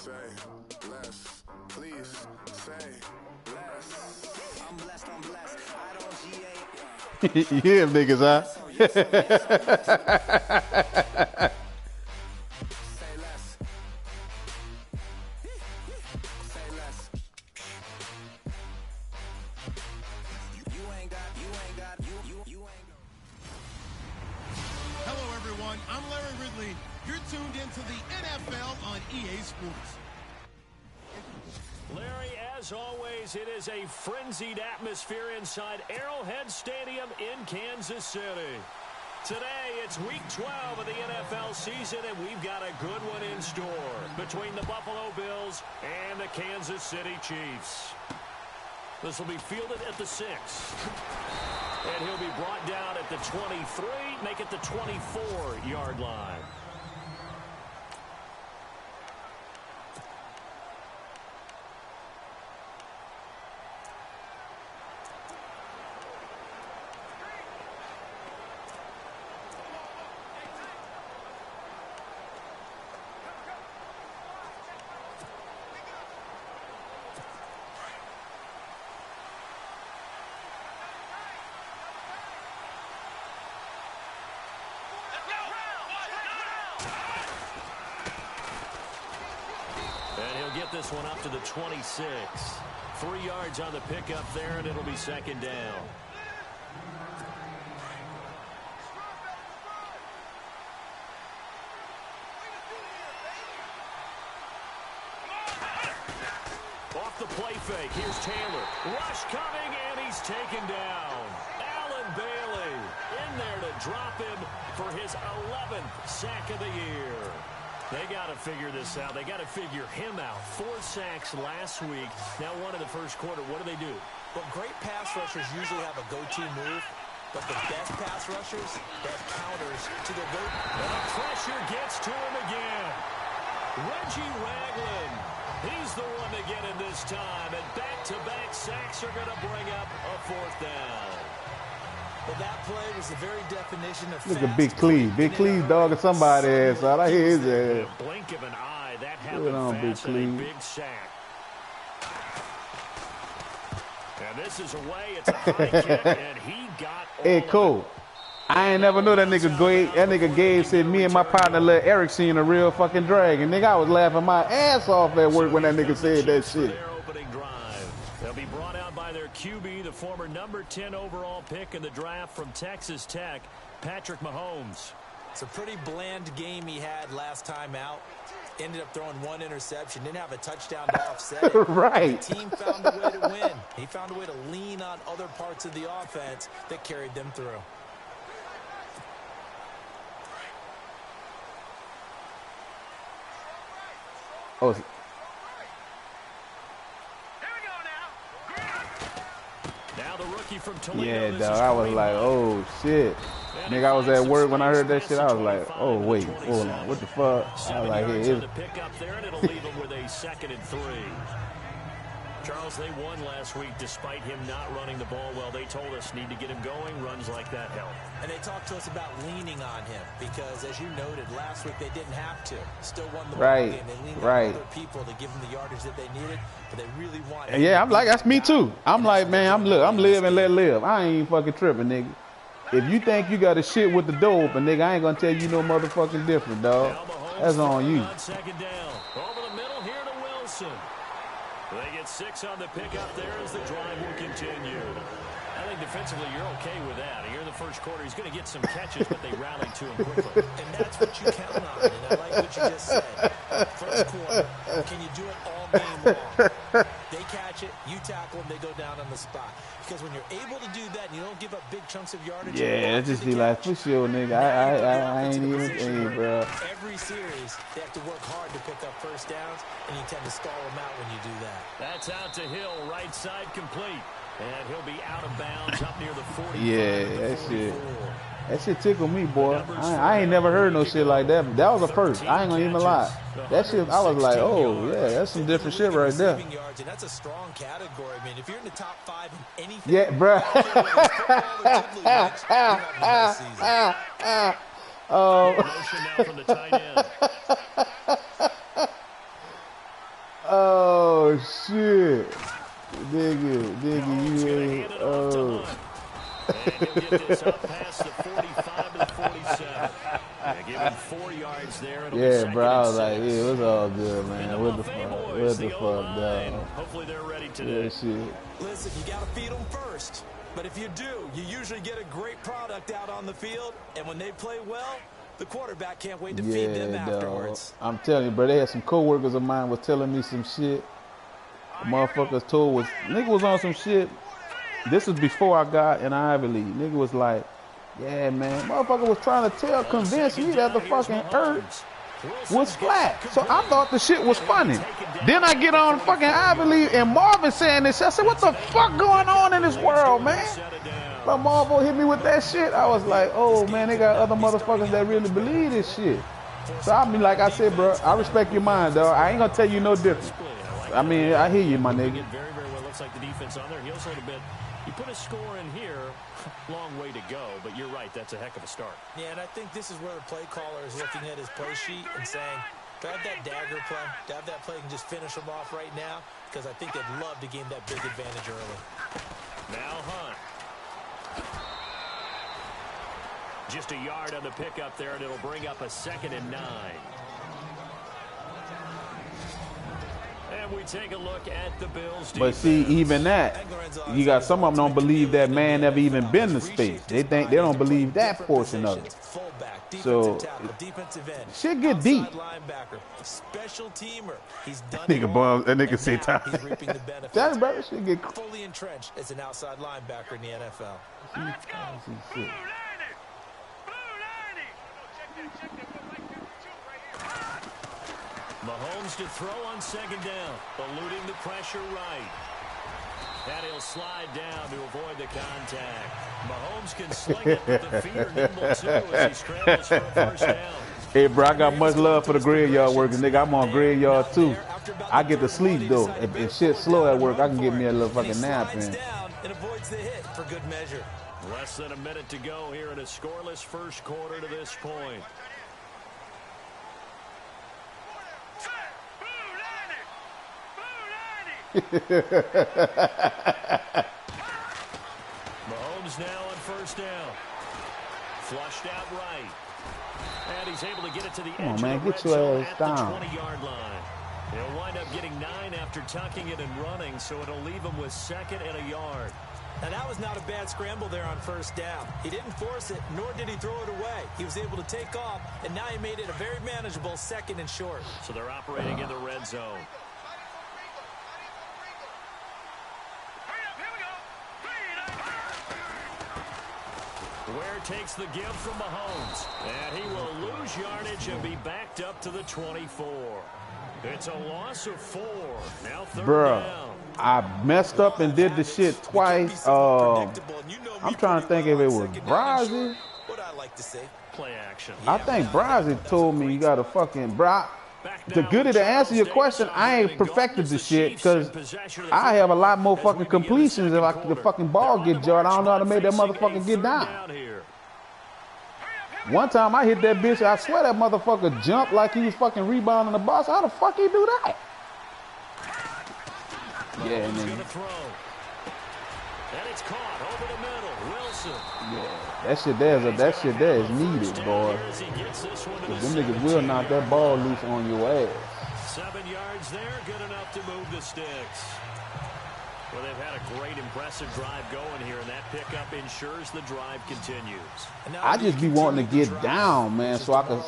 Say less, please say less. I'm blessed, I don't G8. Yeah, niggas, huh? Say less. Say less. You ain't got, you ain't got. Hello, everyone. I'm Larry Ridley. You're tuned into the NFL on EA Sports. Larry, as always, it is a frenzied atmosphere inside Arrowhead Stadium in Kansas City. Today, it's week 12 of the NFL season, and we've got a good one in store between the Buffalo Bills and the Kansas City Chiefs. This will be fielded at the 6. And he'll be brought down at the 23, make it the 24-yard line. Get this one up to the 26. 3 yards on the pickup there, and it'll be second down. Off the play fake. Here's Taylor. Rush coming, and he's taken down. Allen Bailey in there to drop him for his 11th sack of the year. They got to figure this out. They got to figure him out. 4 sacks last week. Now one in the first quarter. What do? Well, great pass rushers usually have a go-to move, but the best pass rushers, they have counters to their go. And pressure gets to him again. Reggie Ragland. He's the one to get him this time. And back-to-back sacks are going to bring up a 4th down. Well, that play was the very definition of Look at Big Cleve. Big Cleve dogging somebody's ass out. I hear his ass. Blink of an eye. That happened fast and a big sack. And this is away. It's a high kick, and he got all Hey, Cole. I ain't never know that nigga Gabe. That nigga Gabe said me and my partner Lil Eric seen a real fucking dragon. Nigga, I was laughing my ass off at work when that nigga said that shit. They'll be brought out by their QB, the former number 10 overall pick in the draft from Texas Tech, Patrick Mahomes. It's a pretty bland game he had last time out. Ended up throwing 1 interception. Didn't have a touchdown to offset it. Right. The team found a way to win. He found a way to lean on other parts of the offense that carried them through. Oh, now the rookie from Toledo. yeah, dog. I was like, oh, shit. Nigga, I was at work when I heard that shit. I was like, oh, wait, hold on. What the fuck? I was like, hey, it's... pick up there, and it'll leave him with a 2nd and 3. Charles, they won last week despite him not running the ball well. They told us need to get him going. Runs like that help. And they talked to us about leaning on him because, as you noted, last week they didn't have to. Still won the ball game. They leaned on other people to give them the yardage that they needed, but they really wanted. Yeah, I'm like, that's me too. I'm like, man, I'm live and let live. I ain't fucking tripping, nigga. If you think you got a shit with the door open, nigga, I ain't gonna tell you no motherfucking different, dog. That's on you. Second down. Over the middle here to Wilson. They get 6 on the pickup there as the drive will continue. I think defensively you're okay with that. Here in the first quarter, he's going to get some catches, but they rally to him quickly. And that's what you count on. And I like what you just said. First quarter, can you do it all game long? They catch it, you tackle them, they go down on the spot. Because when you're able to do that and you don't give up big chunks of yardage. Yeah, it's just be like, for sure, nigga. I ain't even thinking, bro. Every series, they have to work hard to pick up first downs, and you tend to stall them out when you do that. That's out to Hill, right side complete. And he'll be out of bounds up near the 40. Yeah, that shit tickled me, boy. I ain't never heard no shit like that. That was a first. I ain't gonna even lie. That shit, I was like, oh, yeah, that's some different shit right there. That's a strong category. I mean, if you're in the top 5 in anything. Yeah, bro. Oh shit. Nigga, Mahomes you gonna ain't. hand it off to Hunt. And he'll get this up past the 45 to the 47. Yeah, give him 4 yards there. It'll be Yeah, second bro. I and was like, 6. yeah, it was all good, And man. the What the Buffet fuck? boys, What the the fuck, O-line. dog? Hopefully they're ready Yeah, today. shit. Listen, you got to feed them first. But if you do, you usually get a great product out on the field. And when they play well, the quarterback can't wait to feed them Yeah, dog. afterwards. I'm telling you, bro. They had some coworkers of mine was telling me some shit. Motherfuckers told was nigga was on some shit. This was before I got in Ivy League. Nigga was like, yeah, man. Motherfucker was trying to convince me that the fucking earth was flat. So I thought the shit was funny. Then I get on fucking Ivy League and Marvin saying this shit. I said, what the fuck going on in this world, man? But Marvin hit me with that shit. I was like, oh, man, they got other motherfuckers that really believe this shit. So I mean, like I said, bro, I respect your mind, dog. I ain't gonna tell you no different. I mean, I hear you, my nigga. Very, very well. Looks like the defense on their heels a little bit. You put a score in here, long way to go, but you're right, that's a heck of a start. Yeah, and I think this is where the play caller is looking at his play sheet and saying, do I have that dagger play? Do I have that play and just finish them off right now? Because I think they'd love to gain that big advantage early. Now Hunt. Just a yard on the pickup there, and it'll bring up a 2nd and 9. And we take a look at the Bills defense. But see, even that, you got some of them don't believe that man never even been to space. They think they don't believe that portion of it. So shit get deep. Special teamer. He's done Nigga bum, that nigga say time. He's reaping the benefits. That brother shit get Fully entrenched as an outside linebacker in the NFL. Mahomes to throw on 2nd down, eluding the pressure right. And he'll slide down to avoid the contact. Mahomes can sling it, but the feet are nimble too as he scrambles for a 1st down. Hey, bro, I got much love for the graveyard workers, nigga. I'm on graveyard too. I get to sleep though. If shit's slow at work, I can get me a little fucking nap in. And avoids the hit for good measure. Less than a minute to go here in a scoreless 1st quarter to this point. Mahomes now on 1st down. Flushed out right. And he's able to get it to the edge of the red zone at the 20-yard line. He'll wind up getting 9 after tucking it and running, so it'll leave him with 2nd and a yard. And that was not a bad scramble there on 1st down. He didn't force it, nor did he throw it away. He was able to take off, and now he made it a very manageable 2nd and short. So they're operating in the red zone. Ware takes the give from Mahomes. And he will lose yardage and be backed up to the 24. It's a loss of 4. Now 3rd down. I messed up and did the shit twice. I'm trying to think if it was Brazzy. What I like to say. Play action. I think Brazzy told me you got to fucking to good to answer your question, I ain't perfected the shit because I have a lot more fucking completions if the fucking ball get jarred. I don't know how to make that motherfucker get down. One time I hit that bitch, I swear that motherfucker jumped like he was fucking rebounding the ball. How the fuck he do that? Yeah, and gonna throw. And it's caught over the middle. Wilson. Yeah, that shit there is needed, boy. Because them niggas will knock that ball loose on your ass. 7 yards there, good enough to move the sticks. Well, they've had a great, impressive drive going here, and that pickup ensures the drive continues. I just be wanting to get down, man, so I can,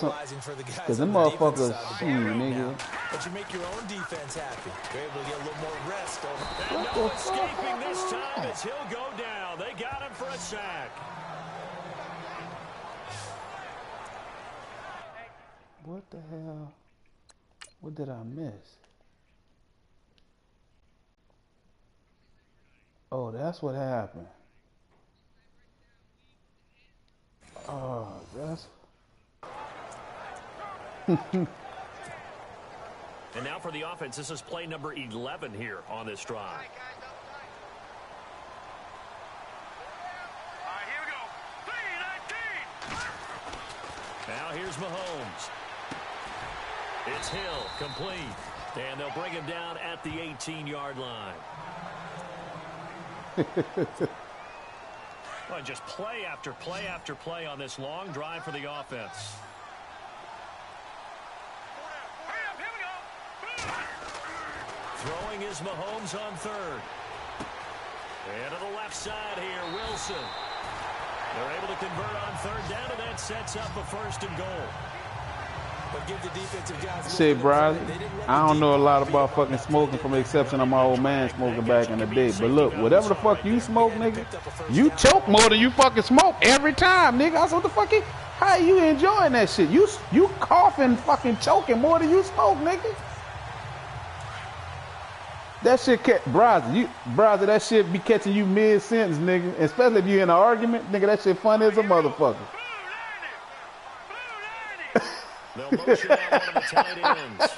because them motherfuckers, shoot, nigga. But you make your own defense happy. You're able to get a little more rest over. And no escaping this time as he'll go down. They got him for a sack. What the hell? What did I miss? Oh, that's what happened. Oh, that's... And now for the offense, this is play number 11 here on this drive. All right, here we go. 3-19. Now here's Mahomes. It's Hill, complete. And they'll bring him down at the 18-yard line. Well, just play after play after play on this long drive for the offense. Throwing is Mahomes on third. And to the left side here, Wilson. They're able to convert on third down, and that sets up a first and goal. But give the defensive guys Say, Brian, I don't know a lot about fucking smoking from the exception of my old man smoking back in the day. But look, whatever the fuck you smoke, nigga, you choke more than you fucking smoke every time, nigga. I said, what the fuck? How you enjoying that shit? You coughing, fucking choking more than you smoke, nigga. That shit, Brazzer, that shit be catching you mid-sentence, nigga. Especially if you in an argument, nigga, that shit funny as a motherfucker. They'll motion out one of the tight ends.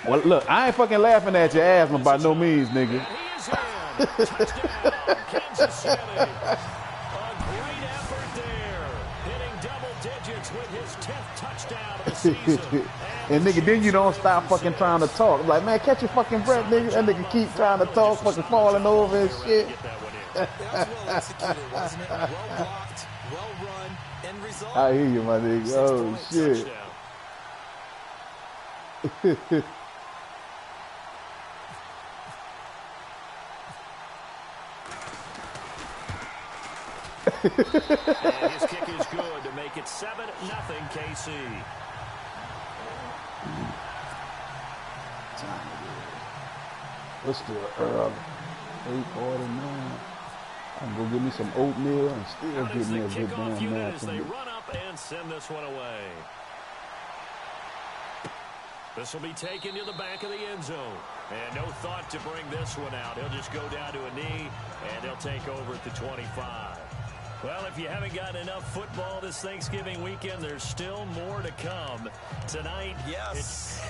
Well, look, I ain't fucking laughing at your asthma by no means, nigga. He is in. Touchdown, Kansas City. A great effort there. Hitting double digits with his 10th touchdown of the season. And nigga, then you don't stop fucking trying to talk. Like, man, catch your fucking breath, nigga. That nigga keep trying to talk, fucking falling over and shit. That was well executed, wasn't it? Well blocked, well run, end result. I hear you, my nigga. Oh, shit. And his kick is good to make it 7-0 KC. It's still early. 8:49. I can go get me some oatmeal and still get me a good damn nap. They run up and send this one away. This will be taken to the back of the end zone. And no thought to bring this one out. He'll just go down to a knee, and he'll take over at the 25. Well, if you haven't got enough football this Thanksgiving weekend, there's still more to come. Tonight, yes,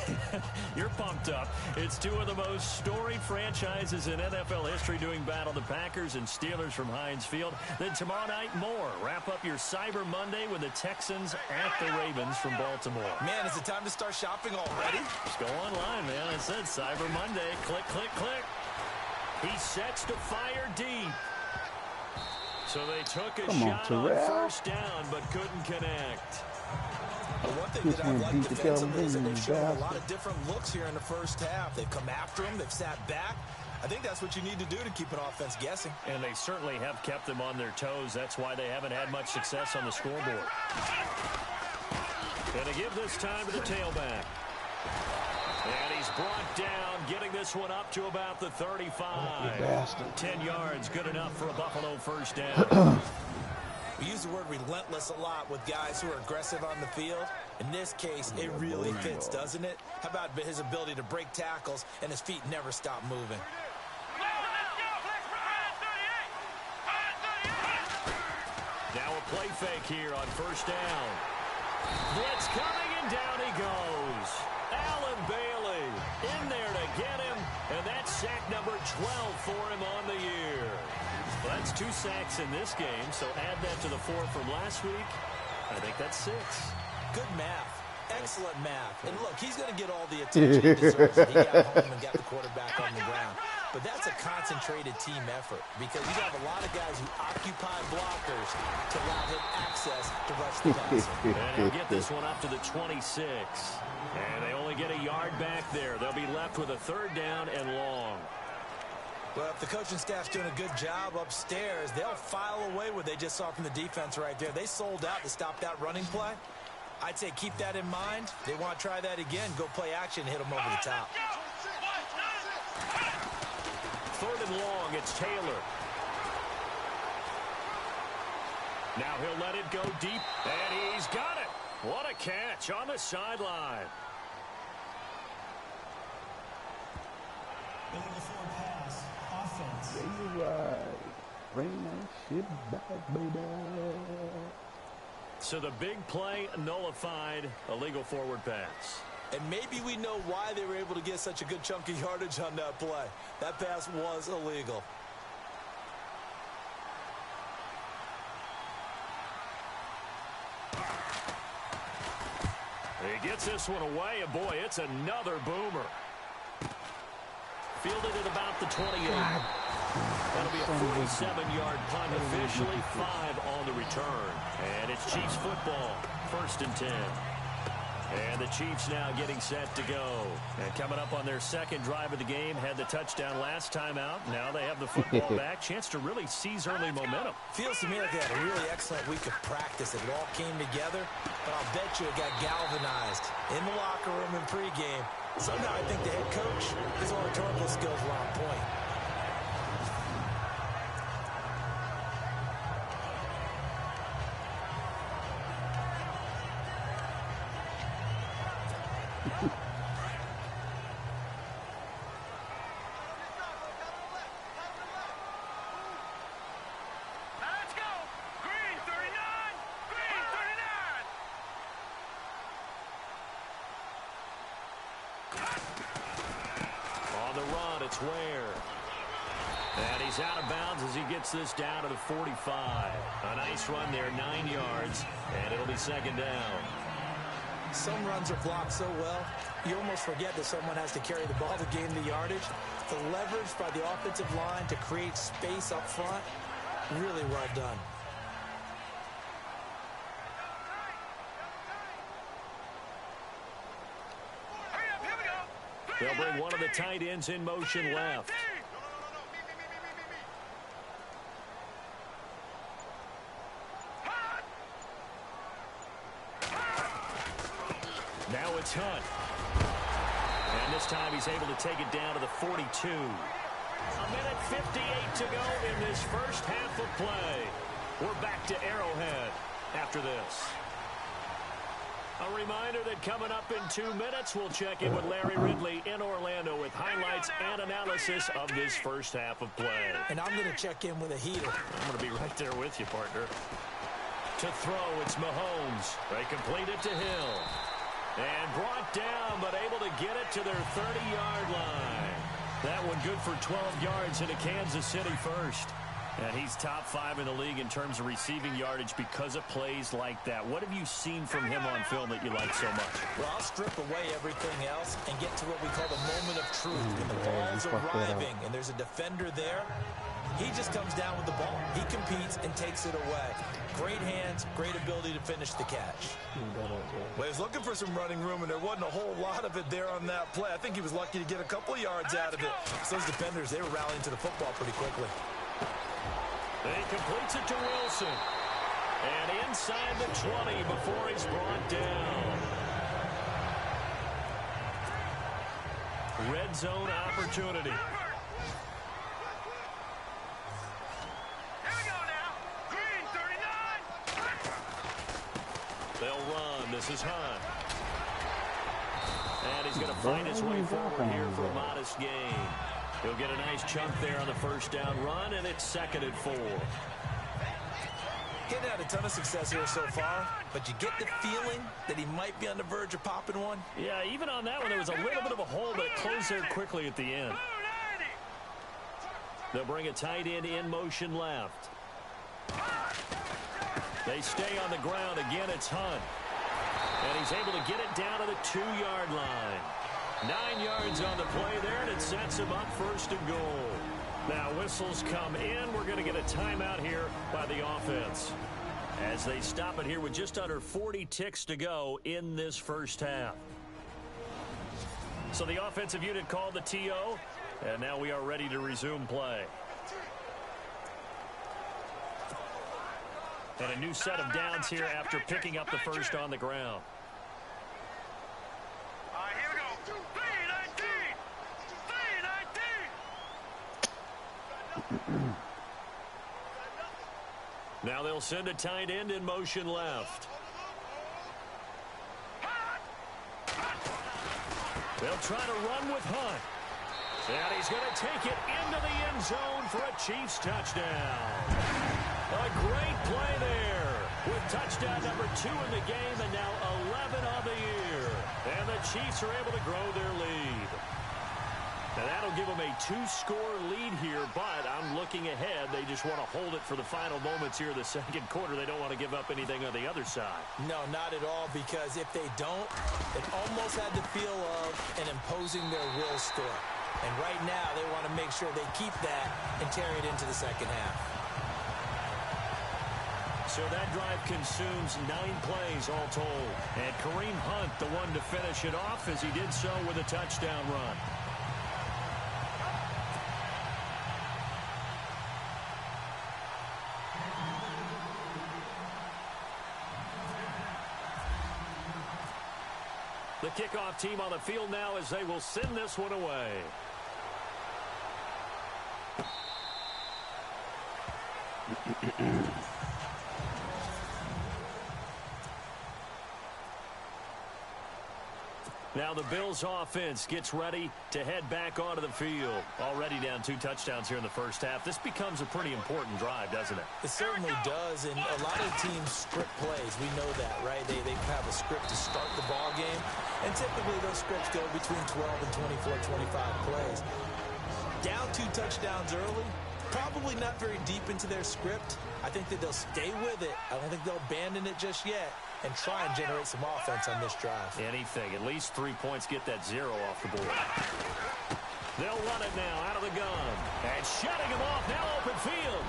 you're pumped up. It's two of the most storied franchises in NFL history doing battle, the Packers and Steelers from Heinz Field. Then tomorrow night, more. Wrap up your Cyber Monday with the Texans at the Ravens from Baltimore. Man, is it time to start shopping already? Just go online, man. It said Cyber Monday. Click, click, click. He sets to fire deep. So they took a shot on first down, but couldn't connect. The one thing that I like defensively is that they've shown a lot of different looks here in the first half. They've come after him. They've sat back. I think that's what you need to do to keep an offense guessing. And they certainly have kept them on their toes. That's why they haven't had much success on the scoreboard. And to give this time to the tailback. And he's brought down, getting this one up to about the 35. 10 yards, good enough for a Buffalo first down. We use the word relentless a lot with guys who are aggressive on the field. In this case, it really fits, doesn't it? How about his ability to break tackles and his feet never stop moving? Now a play fake here on first down. Blitz coming, and down he goes. Allen Bailey in there to get him, and that's sack number 12 for him on the year. Well, that's 2 sacks in this game, so add that to the 4 from last week. I think that's 6. Good math. Excellent math. And look, he's going to get all the attention he deserves. He got home and got the quarterback on the ground. But that's a concentrated team effort because you have a lot of guys who occupy blockers to allow him access to rush the passer. And he'll get this one up to the 26. And they only get a yard back there. They'll be left with a 3rd down and long. Well, if the coaching staff's doing a good job upstairs, they'll file away what they just saw from the defense right there. They sold out to stop that running play. I'd say keep that in mind. They want to try that again. Go play action and hit them over the top. 3rd and long, it's Taylor. Now he'll let it go deep, and he's got it. What a catch on the sideline. Bring that shit back, baby. So the big play nullified, a legal forward pass. And maybe we know why they were able to get such a good chunk of yardage on that play. That pass was illegal. He gets this one away, and boy, it's another boomer. Fielded at about the 28. That'll be a 47-yard punt, officially 5 on the return. And it's Chiefs football, 1st and 10. And the Chiefs now getting set to go. And coming up on their second drive of the game, had the touchdown last time out. Now they have the football back. Chance to really seize early momentum. Feels to me like they had a really excellent week of practice. It all came together, but I'll bet you it got galvanized in the locker room and pregame. Somehow I think the head coach, his oratorical skills were on point. Let's go. Green 39. Green 39. On the run, it's Ware. And he's out of bounds as he gets this down to the 45. A nice run there, 9 yards, and it'll be 2nd down. Some runs are blocked so well, you almost forget that someone has to carry the ball to gain the yardage. The leverage by the offensive line to create space up front, really well done. Hurry up, here we go. They'll bring one of the tight ends in motion left. Now it's Hunt. And this time he's able to take it down to the 42. A minute 58 to go in this first half of play. We're back to Arrowhead after this. A reminder that coming up in 2 minutes, we'll check in with Larry Ridley in Orlando with highlights and analysis of this first half of play. And I'm going to check in with a heater. I'm going to be right there with you, partner. To throw, it's Mahomes. They complete it to Hill. And brought down, but able to get it to their 30-yard line. That one good for 12 yards into Kansas City first. And he's top 5 in the league in terms of receiving yardage because of plays like that. What have you seen from him on film that you like so much? Well, I'll strip away everything else and get to what we call the moment of truth. When the ball's arriving and there's a defender there, he just comes down with the ball. He competes and takes it away. Great hands, great ability to finish the catch. Well, he was looking for some running room, and there wasn't a whole lot of it there on that play. I think he was lucky to get a couple of yards out of it. So those defenders, they were rallying to the football pretty quickly. He completes it to Wilson. And inside the 20 before he's brought down. Red zone opportunity. Here we go now. Green 39. They'll run. This is Hunt. And he's going to find his way forward here for a modest gain. He'll get a nice chunk there on the first down run, and it's 2nd and 4. Getting had a ton of success here so far, but you get the feeling that he might be on the verge of popping one. Yeah, even on that one, there was a little bit of a hole, but it closed there quickly at the end. They'll bring a tight end in motion left. They stay on the ground. Again, it's Hunt. And he's able to get it down to the 2-yard line. 9 yards on the play there, and it sets him up 1st and goal. Now whistles come in. We're going to get a timeout here by the offense as they stop it here with just under 40 ticks to go in this first half. So the offensive unit called the TO, and now we are ready to resume play. And a new set of downs here after picking up the first on the ground. Here we go. 3-19. Now they'll send a tight end in motion left. They'll try to run with Hunt. And he's going to take it into the end zone for a Chiefs touchdown. A great play there with touchdown number 2 in the game and now 11 on the year. And the Chiefs are able to grow their lead. And that'll give them a 2-score lead here, but I'm looking ahead. They just want to hold it for the final moments here of the second quarter. They don't want to give up anything on the other side. No, not at all, because if they don't, it almost had the feel of an imposing their will score. And right now, they want to make sure they keep that and carry it into the second half. So that drive consumes 9 plays all told. And Kareem Hunt, the one to finish it off, as he did so with a touchdown run. The kickoff team on the field now as they will send this one away. Now the Bills offense gets ready to head back onto the field. Already down 2 touchdowns here in the first half. This becomes a pretty important drive, doesn't it? It certainly does, and a lot of teams script plays. We know that, right? They have a script to start the ball game, and typically those scripts go between 12 and 24, 25 plays. Down 2 touchdowns early, probably not very deep into their script. I think that they'll stay with it. I don't think they'll abandon it just yet and try and generate some offense on this drive. Anything. At least 3 points, get that 0 off the board. They'll run it now out of the gun. And shutting him off, now open field.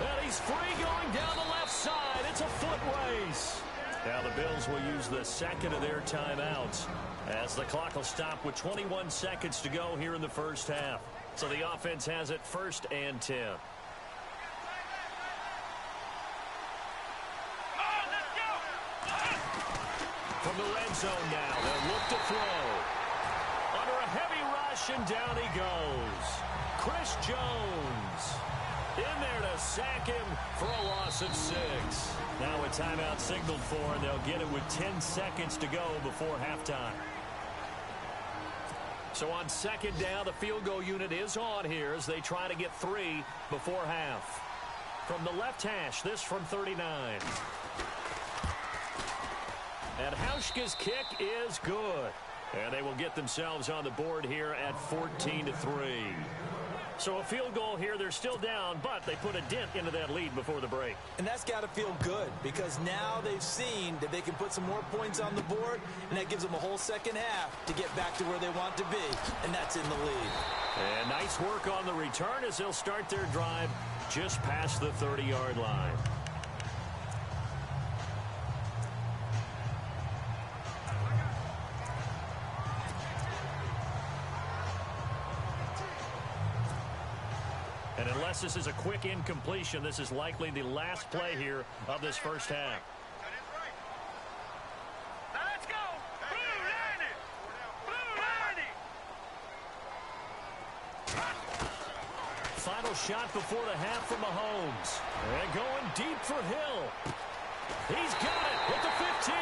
And he's free going down the left side. It's a foot race. Now the Bills will use the second of their timeouts as the clock will stop with 21 seconds to go here in the first half. So the offense has it 1st and 10. From the red zone now, they'll look to throw. Under a heavy rush, and down he goes. Chris Jones in there to sack him for a loss of 6. Now a timeout signaled for, and they'll get it with 10 seconds to go before halftime. So on 2nd down, the field goal unit is on here as they try to get 3 before half. From the left hash, this from 39. And Hauschka's kick is good. And they will get themselves on the board here at 14-3. So a field goal here. They're still down, but they put a dent into that lead before the break. And that's got to feel good because now they've seen that they can put some more points on the board, and that gives them a whole second half to get back to where they want to be, and that's in the lead. And nice work on the return as they'll start their drive just past the 30-yard line. And unless this is a quick incompletion, this is likely the last play here of this first half. Now let's go. Blue landing. Blue landing. Final shot before the half from Mahomes. And going deep for Hill. He's got it with the 15.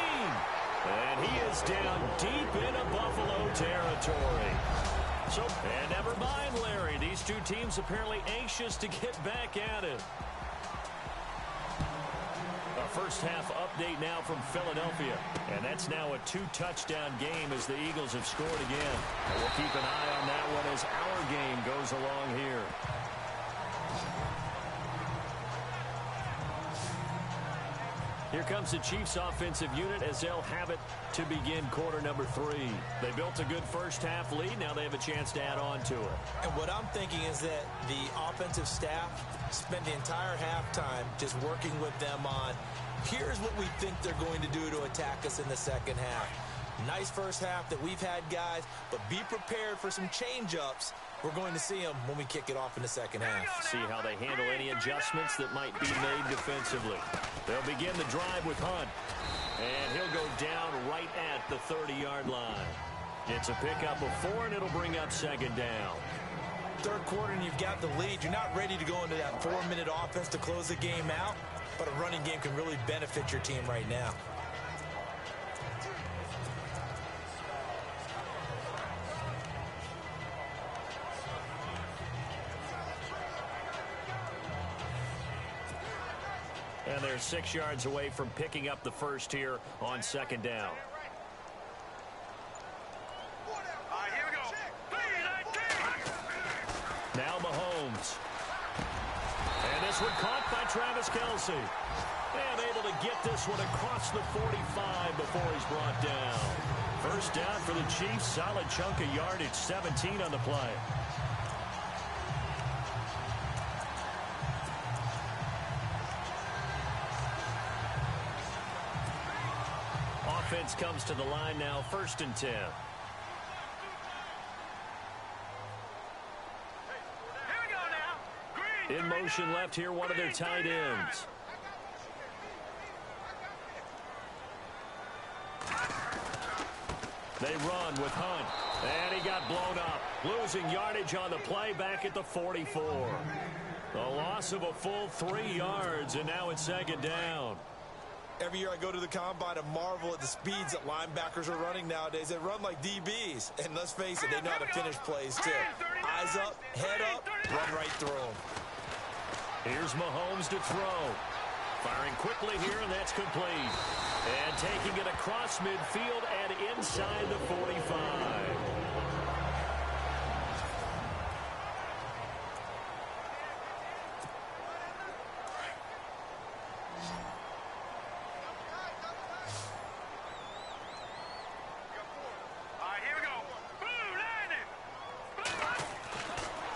And he is down deep into Buffalo territory. So, and never mind, Larry. These two teams apparently anxious to get back at it. Our first half update now from Philadelphia. And that's now a 2-touchdown game as the Eagles have scored again. And we'll keep an eye on that one as our game goes along here. Here comes the Chiefs offensive unit as they'll have it to begin quarter number 3. They built a good first half lead. Now they have a chance to add on to it. And what I'm thinking is that the offensive staff spent the entire halftime just working with them on, here's what we think they're going to do to attack us in the second half. Nice first half that we've had, guys, but be prepared for some change-ups. We're going to see them when we kick it off in the second half. See how they handle any adjustments that might be made defensively. They'll begin the drive with Hunt. And he'll go down right at the 30-yard line. It's a pickup of 4, and it'll bring up 2nd down. Third quarter, and you've got the lead. You're not ready to go into that 4-minute offense to close the game out, but a running game can really benefit your team right now. And they're 6 yards away from picking up the first here on 2nd down. this one caught by Travis Kelce. And able to get this one across the 45 before he's brought down. First down for the Chiefs. Solid chunk of yardage. 17 on the play. Offense comes to the line now. 1st and 10. In motion left here, one of their tight ends. They run with Hunt, and he got blown up. Losing yardage on the play back at the 44. The loss of a full 3 yards, and now it's 2nd down. Every year I go to the combine and marvel at the speeds that linebackers are running nowadays. They run like DBs. And let's face it, they know how to finish plays too. Eyes up, head up, run right through them. Here's Mahomes to throw. Firing quickly here, and that's complete. And taking it across midfield and inside the 45.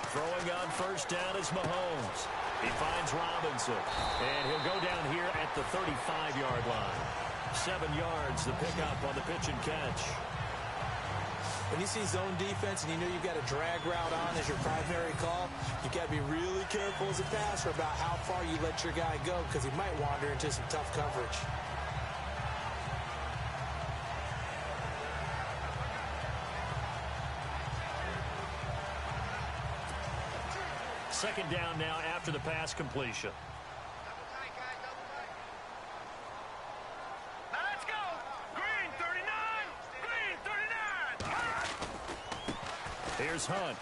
Throwing on 1st down is Mahomes. He finds Robinson, and he'll go down here at the 35-yard line. 7 yards, the pickup on the pitch and catch. When you see zone defense and you know you've got a drag route on as your primary call, you've got to be really careful as a passer about how far you let your guy go because he might wander into some tough coverage. Second down now after the pass completion. Let's go. Green 39. Green 39. Here's Hunt.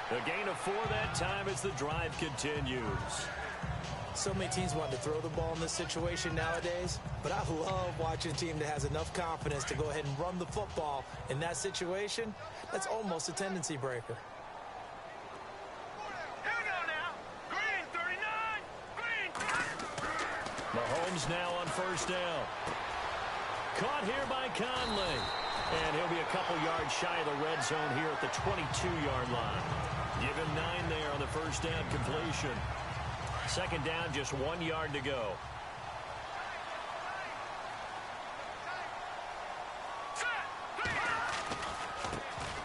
The gain of 4 that time as the drive continues. So many teams want to throw the ball in this situation nowadays, but I love watching a team that has enough confidence to go ahead and run the football in that situation. That's almost a tendency breaker. Mahomes now on 1st down. Caught here by Conley. And he'll be a couple yards shy of the red zone here at the 22-yard line. Give him 9 there on the 1st down completion. 2nd down, just 1 yard to go.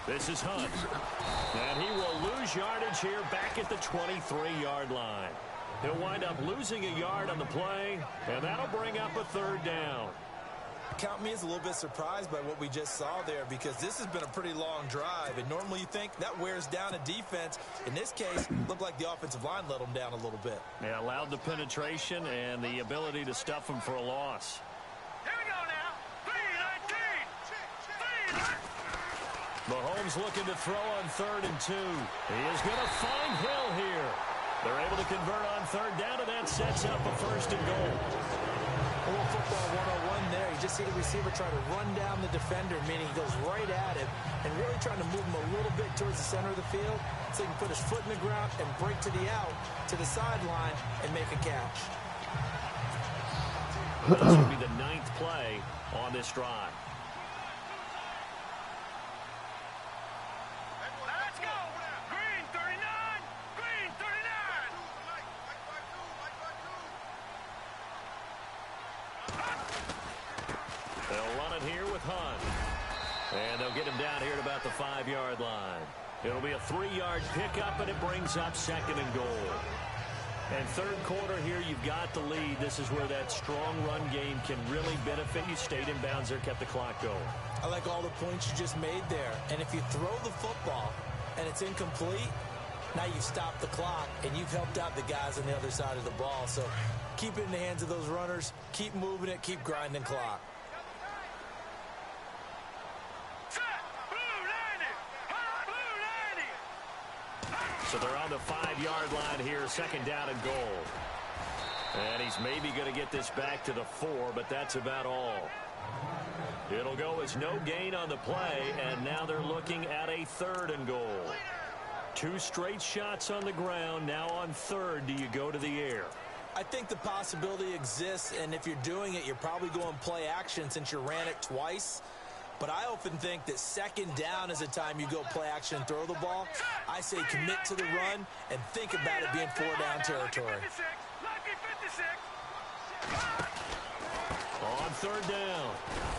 This is Hunt. And he will lose yardage here back at the 23-yard line. He'll wind up losing a yard on the play, and that'll bring up a 3rd down. Count me as a little bit surprised by what we just saw there because this has been a pretty long drive, and normally you think that wears down a defense. In this case, looked like the offensive line let them down a little bit. They allowed the penetration and the ability to stuff them for a loss. Here we go now. 3-19. Mahomes looking to throw on 3rd and 2. He is going to find Hill here. They're able to convert on 3rd down, and that sets up a 1st and goal. A little football 101 there. You just see the receiver try to run down the defender, meaning he goes right at him and really trying to move him a little bit towards the center of the field so he can put his foot in the ground and break to the out, to the sideline, and make a catch. This will be the 9th play on this drive. Let's go. Green 39. Green 39. They'll run it here with Hunt. And they'll get him down here at about the 5-yard line. It'll be a 3-yard pickup, and it brings up 2nd and goal. And 3rd quarter here, you've got the lead. This is where that strong run game can really benefit you. Stayed in bounds there, kept the clock going. I like all the points you just made there. And if you throw the football and it's incomplete, now you've stopped the clock and you've helped out the guys on the other side of the ball. So keep it in the hands of those runners. Keep moving it. Keep grinding clock. So they're on the 5-yard line here, 2nd down and goal. And he's maybe going to get this back to the 4, but that's about all. It'll go as no gain on the play, and now they're looking at a 3rd and goal. 2 straight shots on the ground. Now on third, do you go to the air? I think the possibility exists, and if you're doing it, you're probably going play action since you ran it twice. But I often think that second down is the time you go play action and throw the ball. I say commit to the run and think about it being 4-down territory. On third down,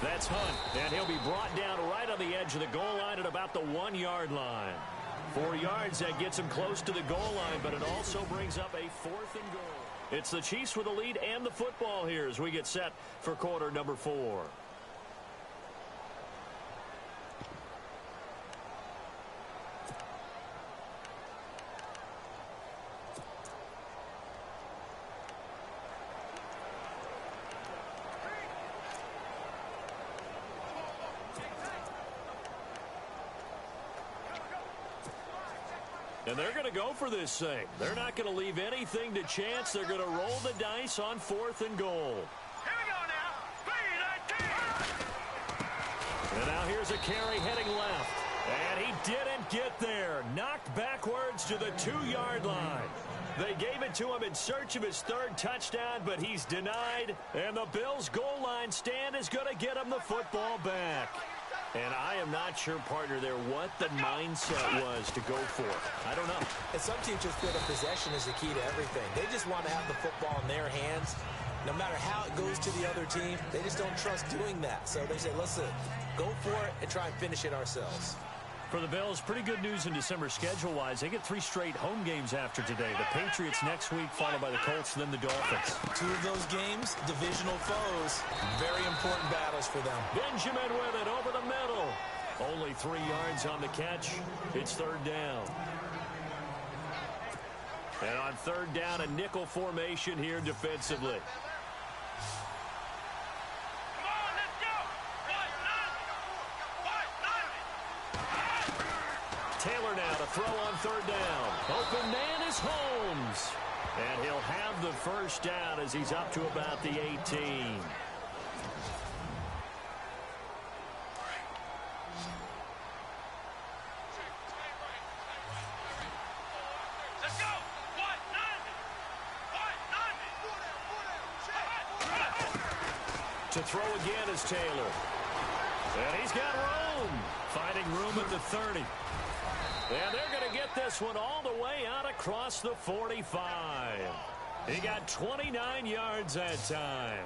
that's Hunt, and he'll be brought down right on the edge of the goal line at about the 1-yard line. 4 yards, that gets him close to the goal line, but it also brings up a 4th and goal. It's the Chiefs with the lead and the football here as we get set for quarter number 4. And they're going to go for this thing. They're not going to leave anything to chance. They're going to roll the dice on 4th and goal. Here we go now. 3-19. And now here's a carry heading left. And he didn't get there. Knocked backwards to the 2-yard line. They gave it to him in search of his 3rd touchdown, but he's denied. And the Bills' goal line stand is going to get him the football back. And I am not sure, partner, there what the mindset was to go for it. I don't know. And some teams just feel that possession is the key to everything. They just want to have the football in their hands. No matter how it goes to the other team, they just don't trust doing that. So they say, listen, go for it and try and finish it ourselves. For the Bills, pretty good news in December schedule-wise. They get 3 straight home games after today. The Patriots next week, followed by the Colts, then the Dolphins. 2 of those games, divisional foes. Very important battles for them. Benjamin with it over the middle. Only 3 yards on the catch. It's 3rd down. And on 3rd down, a nickel formation here defensively. Taylor now to throw on 3rd down. Open man is Holmes. And he'll have the 1st down as he's up to about the 18. Let's go. To throw again is Taylor. And he's got room. Finding room at the 30. And they're going to get this one all the way out across the 45. He got 29 yards that time.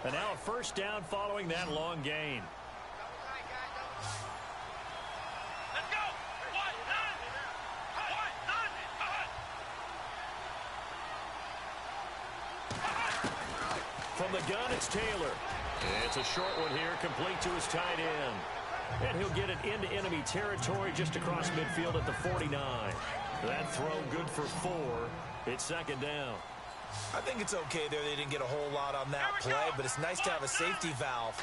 And now a 1st down following that long gain. Let's go. From the gun, it's Taylor. It's a short one here, complete to his tight end. And he'll get it into enemy territory just across midfield at the 49. That throw good for 4. It's 2nd down. I think it's okay there. They didn't get a whole lot on that play, but it's nice to have a safety valve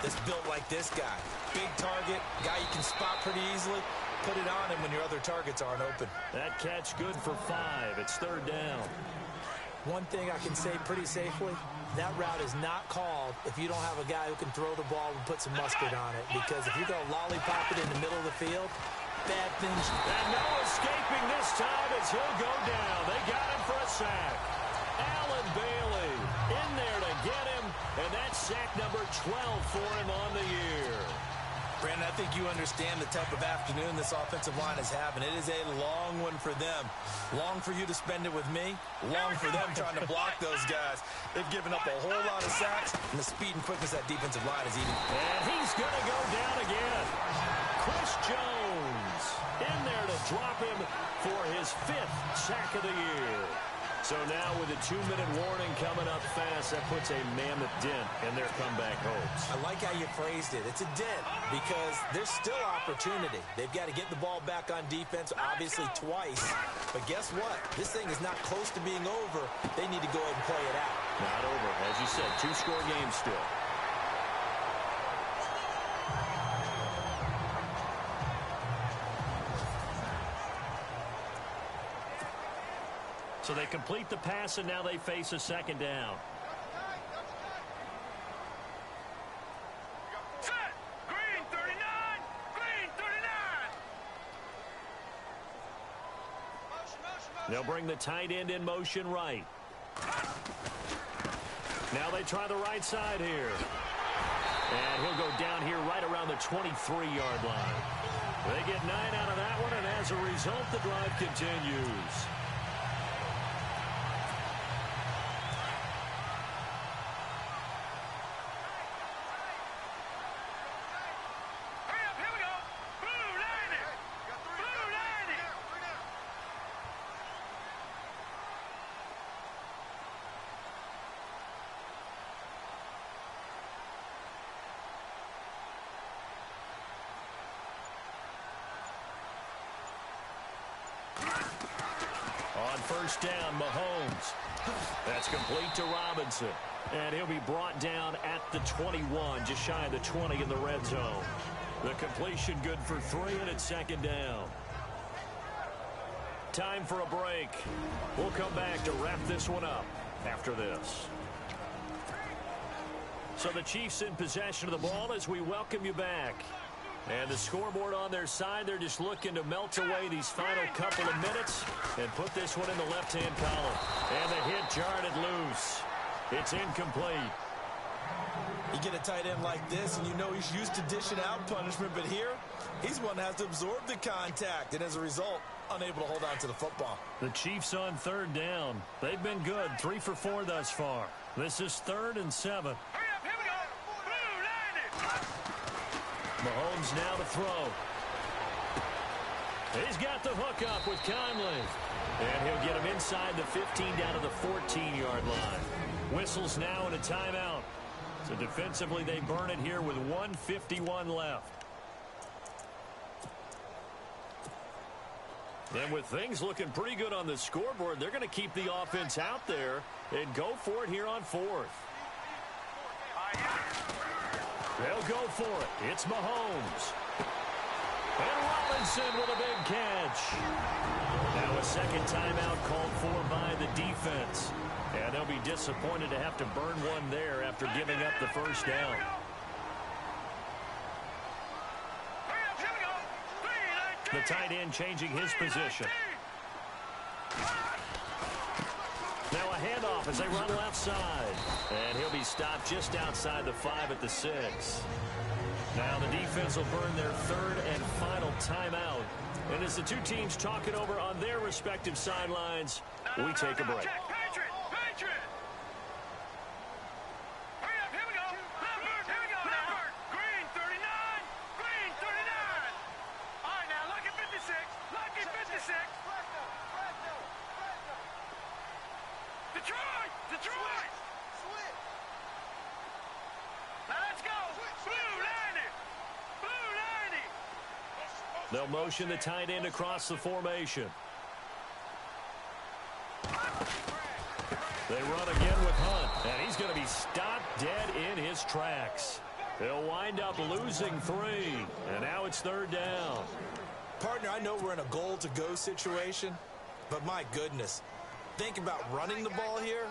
that's built like this guy. Big target, guy you can spot pretty easily. Put it on him when your other targets aren't open. That catch good for 5. It's 3rd down. One thing I can say pretty safely, that route is not called if you don't have a guy who can throw the ball and put some mustard on it. Because if you're going to lollipop it in the middle of the field, bad things. And no escaping this time as he'll go down. They got him for a sack. Allen Bailey in there to get him. And that's sack number 12 for him on the year. Brandon, I think you understand the type of afternoon this offensive line is having. It is a long one for them. Long for you to spend it with me. Long for them trying to block those guys. They've given up a whole lot of sacks, and the speed and quickness that defensive line is eating. And he's going to go down again. Chris Jones in there to drop him for his 5th sack of the year. So now with a 2-minute warning coming up fast, that puts a mammoth dent in their comeback hopes. I like how you phrased it. It's a dent because there's still opportunity. They've got to get the ball back on defense, obviously twice. But guess what? This thing is not close to being over. They need to go ahead and play it out. Not over. As you said, 2-score game still. So they complete the pass, and now they face a 2nd down. Set. Green 39. Green 39. They'll bring the tight end in motion right. Now they try the right side here. And he'll go down here right around the 23-yard line. They get 9 out of that one, and as a result, the drive continues. On first down, Mahomes. That's complete to Robinson. And he'll be brought down at the 21, just shy of the 20 in the red zone. The completion good for 3, and it's second down. Time for a break. We'll come back to wrap this one up after this. So the Chiefs in possession of the ball as we welcome you back. And the scoreboard on their side, they're just looking to melt away these final couple of minutes and put this one in the left-hand column. And the hit jarred it loose. It's incomplete. You get a tight end like this, and you know he's used to dishing out punishment, but here, he's one that has to absorb the contact, and as a result, unable to hold on to the football. The Chiefs on third down. They've been good, 3 for 4 thus far. This is 3rd and 7. Mahomes now to throw. He's got the hook up with Conley. And he'll get him inside the 15 down to the 14-yard line. Whistles now and a timeout. So defensively they burn it here with 1:51 left. And with things looking pretty good on the scoreboard, they're going to keep the offense out there and go for it here on 4th. They'll go for it. It's Mahomes. And Robinson with a big catch. Now a second timeout called for by the defense. And they'll be disappointed to have to burn one there after giving up the first down. The tight end changing his position. Now a handoff as they run left side. And he'll be stopped just outside the 5 at the 6. Now the defense will burn their 3rd and final timeout. And as the two teams talk it over on their respective sidelines, we take a break. They'll motion the tight end across the formation. They run again with Hunt, and he's going to be stopped dead in his tracks. They'll wind up losing 3, and now it's 3rd down. Partner, I know we're in a goal-to-go situation, but my goodness, think about running the ball here.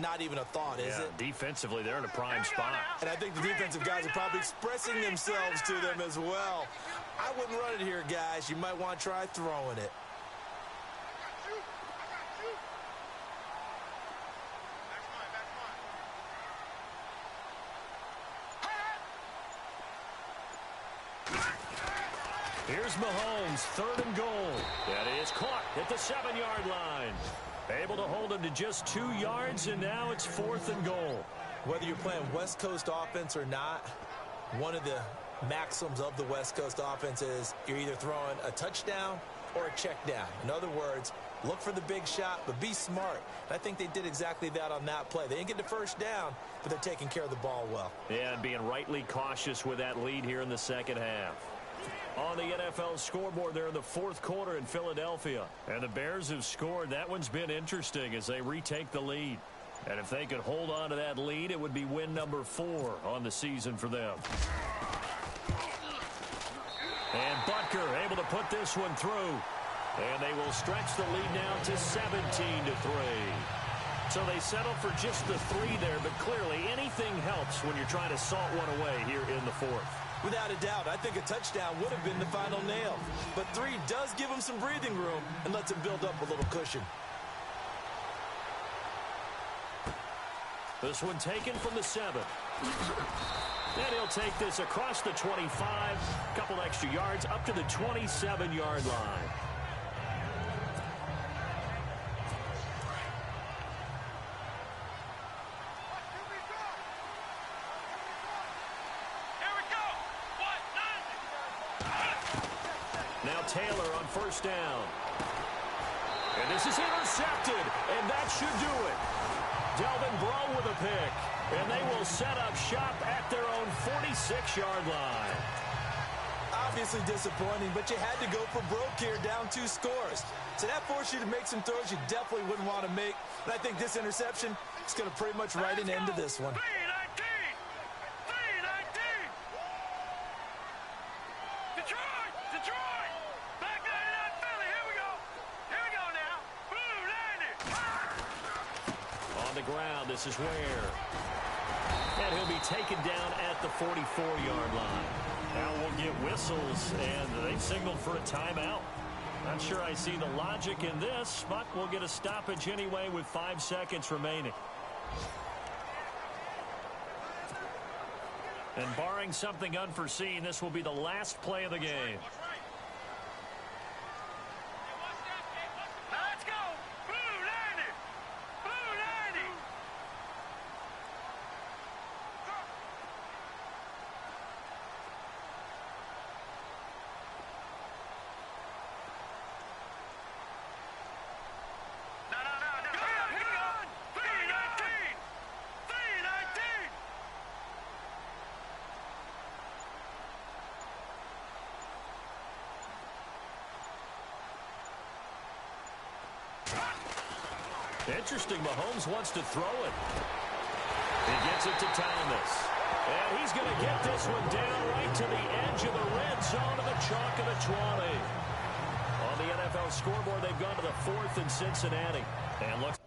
Not even a thought, is it? Defensively, they're in a prime spot. And I think the defensive guys are probably expressing themselves to them as well. I wouldn't run it here, guys. You might want to try throwing it. Here's Mahomes, 3rd and goal. That is caught at the 7-yard line. Able to hold him to just 2 yards, and now it's 4th and goal. Whether you're playing West Coast offense or not, one of the maxims of the West Coast offense is you're either throwing a touchdown or a check down. In other words, look for the big shot, but be smart. And I think they did exactly that on that play. They didn't get the first down, but they're taking care of the ball well. Yeah, and being rightly cautious with that lead here in the second half. On the NFL scoreboard, they're in the 4th quarter in Philadelphia. And the Bears have scored. That one's been interesting as they retake the lead. And if they could hold on to that lead, it would be win number 4 on the season for them. And Butker able to put this one through. And they will stretch the lead now to 17-3. So they settle for just the 3 there, but clearly anything helps when you're trying to salt one away here in the 4th. Without a doubt, I think a touchdown would have been the final nail. But 3 does give him some breathing room and lets him build up a little cushion. This one taken from the 7. And he'll take this across the 25, a couple extra yards up to the 27-yard line. Now Taylor on first down. And this is intercepted, and that should do it. Delvin Breaux with a pick, and they will set up shop at their own 46-yard line. Obviously disappointing, but you had to go for broke here, down 2 scores. So that forced you to make some throws you definitely wouldn't want to make. And I think this interception is going to pretty much write an end to this one. 3-19! Detroit! Detroit! Back 99 Philly, here we go! Here we go now! Blue 90! On the ground, this is Ware. And he'll be taken down at the 44-yard line. Now we'll get whistles, and they signaled for a timeout. Not sure I see the logic in this, but we'll get a stoppage anyway with 5 seconds remaining. And barring something unforeseen, this will be the last play of the game. Now let's go! Blue 90! Blue 90! No. Here we go! 3-19! 3-19! Interesting, Mahomes wants to throw it. He gets it to Thomas. And he's going to get this one down right to the edge of the red zone of the chalk of the 20. On the NFL scoreboard, they've gone to the 4th in Cincinnati. And look.